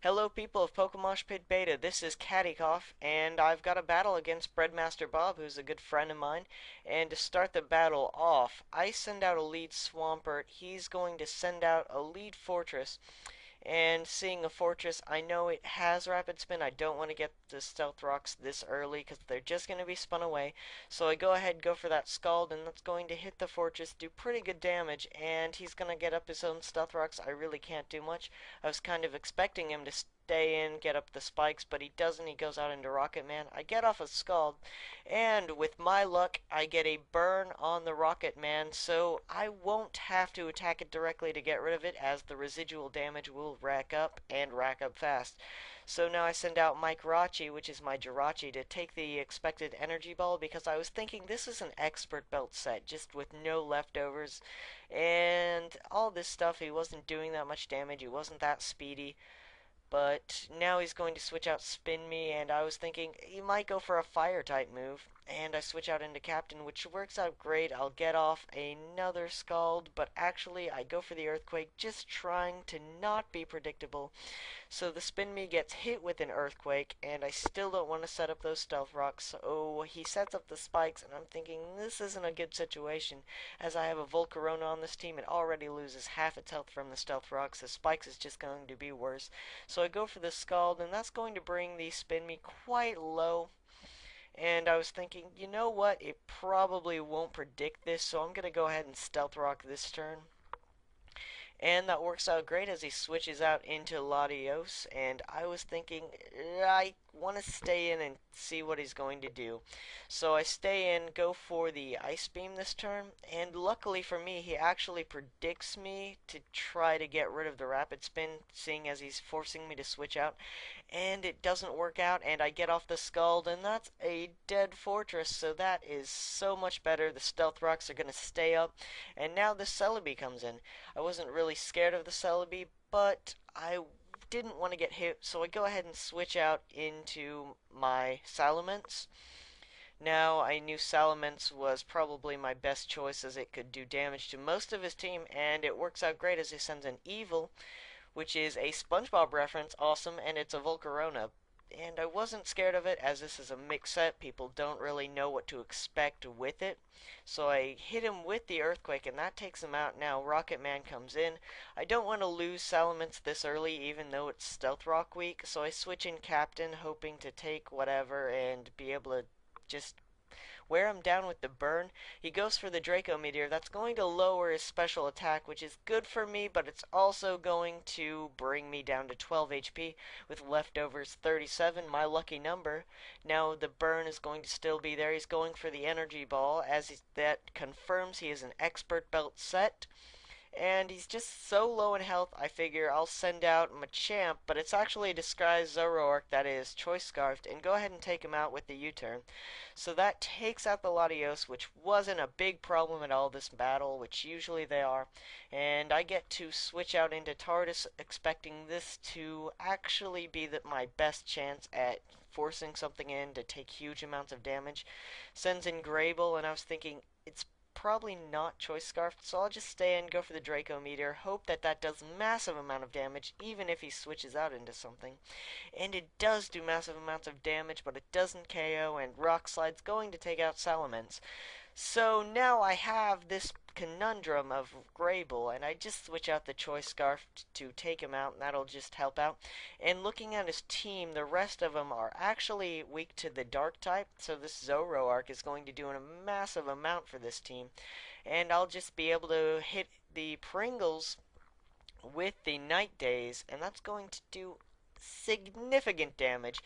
Hello people of Pokemoshpitbeta, this is Kadiekof, and I've got a battle against BreadMasterBob, who's a good friend of mine. And to start the battle off, I send out a lead Swampert, he's going to send out a lead Fortress. And seeing a Fortress, I know it has Rapid Spin. I don't want to get the Stealth Rocks this early because they're just going to be spun away. So I go ahead and go for that Scald, and that's going to hit the Fortress, do pretty good damage, and he's going to get up his own Stealth Rocks. I really can't do much. I was kind of expecting him to stay in, get up the spikes, but he doesn't. He goes out into Rocket Man. I get off a Scald, and with my luck, I get a burn on the Rocket Man, so I won't have to attack it directly to get rid of it, as the residual damage will rack up, and rack up fast. So now I send out my Karachi, which is my Jirachi, to take the expected energy ball, because I was thinking this is an expert belt set, just with no leftovers, and all this stuff. He wasn't doing that much damage, he wasn't that speedy. But now he's going to switch out Spin Me, and I was thinking he might go for a fire type move. And I switch out into Captain, which works out great. I'll get off another Scald, but actually I go for the Earthquake, just trying to not be predictable. So the Spin Me gets hit with an Earthquake, and I still don't want to set up those Stealth Rocks. So he sets up the Spikes, and I'm thinking this isn't a good situation. As I have a Volcarona on this team, it already loses half its health from the Stealth Rocks. The Spikes is just going to be worse. So I go for the Scald, and that's going to bring the Spin Me quite low. And I was thinking, you know what? It probably won't predict this, so I'm going to go ahead and Stealth Rock this turn. And that works out great as he switches out into Latios. And I was thinking, I want to stay in and see what he's going to do. So I stay in, go for the Ice Beam this turn. And luckily for me, he actually predicts me to try to get rid of the Rapid Spin, seeing as he's forcing me to switch out. And it doesn't work out, and I get off the Scald, and that's a dead Fortress. So that is so much better. The Stealth Rocks are going to stay up. And now the Celebi comes in. I wasn't really scared of the Celebi, but I didn't want to get hit, so I go ahead and switch out into my Salamence. Now, I knew Salamence was probably my best choice, as it could do damage to most of his team, and it works out great as he sends an Evil, which is a SpongeBob reference, awesome, and it's a Volcarona. And I wasn't scared of it, as this is a mix set. People don't really know what to expect with it. So I hit him with the Earthquake, and that takes him out. Now Rocket Man comes in. I don't want to lose Salamence this early, even though it's Stealth Rock week. So I switch in Captain, hoping to take whatever and be able to just wear him down with the burn. He goes for the Draco Meteor. That's going to lower his special attack, which is good for me, but it's also going to bring me down to 12 HP with leftovers 37, my lucky number. Now the burn is going to still be there. He's going for the Energy Ball, as that confirms he is an expert belt set. And he's just so low in health, I figure I'll send out Machamp, but it's actually a disguised Zoroark that is Choice Scarfed, and go ahead and take him out with the U-turn. So that takes out the Latios, which wasn't a big problem at all this battle, which usually they are. And I get to switch out into Tardis, expecting this to actually be my best chance at forcing something in to take huge amounts of damage. Sends in Grable, and I was thinking, it's probably not Choice Scarf, so I'll just stay and go for the Draco Meteor, hope that that does massive amount of damage, even if he switches out into something. And it does do massive amounts of damage, but it doesn't KO, and Rock Slide's going to take out Salamence. So now I have this conundrum of Grable, and I just switch out the Choice Scarf to take him out, and that'll just help out. And looking at his team, the rest of them are actually weak to the Dark type, so this Zoroark is going to do a massive amount for this team. And I'll just be able to hit the Pringles with the Night Days, and that's going to do significant damage,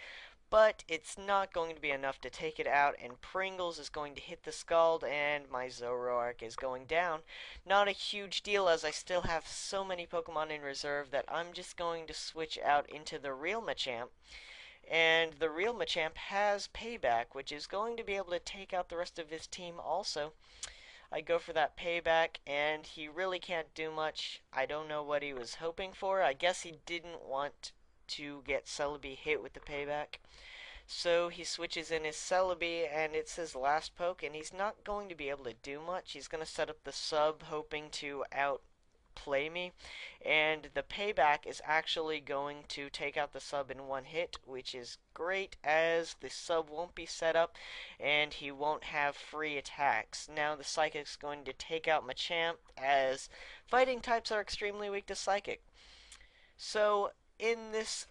but it's not going to be enough to take it out, and Pringles is going to hit the Scald, and my Zoroark is going down. Not a huge deal, as I still have so many Pokemon in reserve that I'm just going to switch out into the real Machamp. And the real Machamp has Payback, which is going to be able to take out the rest of his team also. I go for that Payback, and he really can't do much. I don't know what he was hoping for. I guess he didn't want to get Celebi hit with the Payback. So he switches in his Celebi, and it's his last poke, and he's not going to be able to do much. He's going to set up the sub, hoping to outplay me, and the payback is actually going to take out the sub in one hit, which is great as the sub won't be set up and he won't have free attacks. Now the Psychic's going to take out Machamp as fighting types are extremely weak to Psychic. So in this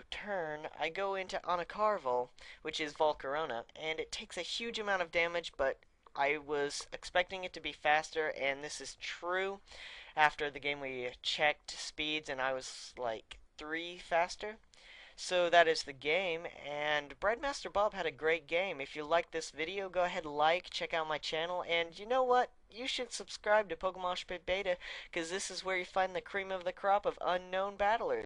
turn, I go into Anacarval, which is Volcarona, and it takes a huge amount of damage, but I was expecting it to be faster, and this is true. After the game we checked speeds, and I was like 3 faster. So that is the game, and BreadMasterBob had a great game. If you like this video, go ahead like, check out my channel, and you know what? You should subscribe to Pokemoshpitbeta, because this is where you find the cream of the crop of unknown battlers.